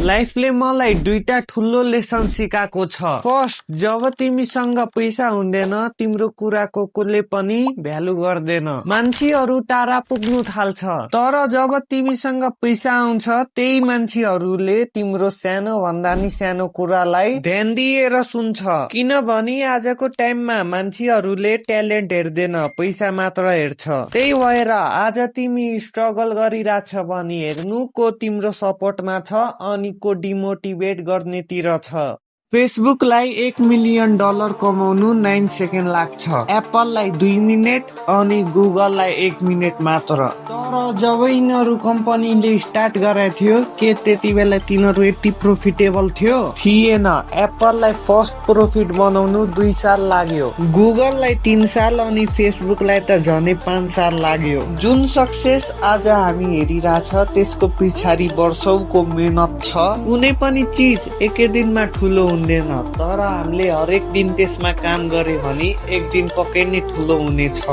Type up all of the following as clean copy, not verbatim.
लाइफले मलाई दुईटा ठुलो लेसन सिकाएको छ। फर्स्ट, जब तिमीसँग पैसा हुँदैन तिम्रो कुराको कसले पनि भ्यालु गर्दैन, मान्छेहरू टाढा पुग्नु थाल्छ। तर जब तिमीसँग पैसा आउँछ त्यही मान्छेहरूले तिम्रो सानो भन्दा नि सानो कुरालाई ध्यान दिएर सुन्छ। किनभने आजको टाइममा मान्छेहरूले ट्यालेन्ट हेर्दैन, पैसा मात्र हेर्छ। त्यही भएर आज तिमी स्ट्रगल गरिरहेछ भने हेर्नु को तिम्रो सपोर्टमा छ अनि को डिमोटिभेट गर्नेतिर छ। फेसबुकलाई $1 मिलियन कमाउनु 9 सेकेन्ड लाग्छ, एप्पललाई 2 मिनेट अनि गुगललाई 1 मिनेट मात्र। तर जब यिनीहरू कम्पनीले स्टार्ट गरेको थियो के त्यति बेला तिनीहरू यति प्रोफिटेबल थियो? थिएन। एप्पललाई फर्स्ट प्रॉफिट बनाउनु 2 साल लाग्यो, गुगललाई 3 साल अनि फेसबुकलाई त झनै 5 साल लाग्यो। जुन सक्सेस आज हामी हेरिरहेछ त्यसको पछाडि वर्षौंको मेहनत छ। कुनै पनि चीज एकै दिनमा ठुलो हुँदैन, तर हामीले हरेक दिन त्यसमा काम गरे भने एक दिन पक्कै नै ठुलो हुनेछ।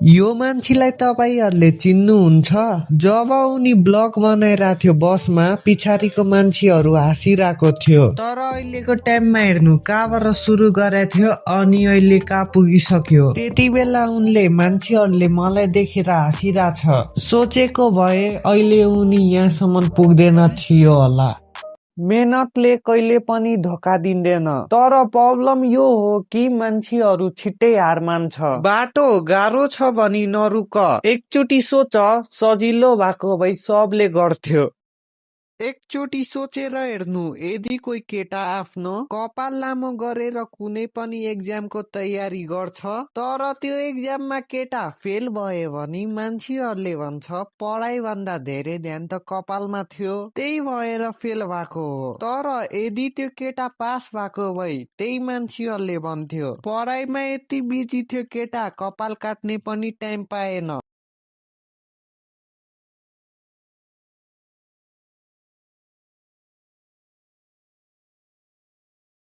यो मान्छेलाई तपाईहरुले चिन्नुहुन्छ? जब उनी ब्लग बनाइरहेको थियो बसमा, पछाडिको मान्छेहरू हाँसिरहेको थियो। तर अहिलेको टाइममा हेर्नु कहाँबाट सुरु गरेको थियो अनि अहिले कहाँ पुगिसक्यो। त्यति बेला उनले मान्छेहरूले मलाई देखेर हाँसिरहेछ, सोचेको भए अहिले उनी यहाँसम्म पुग्दैन थियो होला। मेहनतले कहिले पनि धोका दिँदैन। तर प्रब्लम यो हो कि मान्छेहरू छिट्टै हार मान्छ। बाटो गाह्रो छ भनी नरुक, एकचोटि सोच, सजिलो भएको भई सबले गर्थ्यो। एकचोटि सोचेर हेर्नु, यदि कोही केटा आफ्नो कपाल लामो गरेर कुनै पनि एक्जामको तयारी गर्छ तर त्यो एक्जाममा केटा फेल भयो भने मान्छेहरूले भन्छ पढाइ भन्दा धेरै ध्यान त कपालमा थियो, त्यही भएर फेल भएको हो। तर यदि त्यो केटा पास भएको भए त्यही मान्छेहरूले भन्थ्यो पढाइमा यति बिजी थियो केटा कपाल काट्ने पनि टाइम पाएन।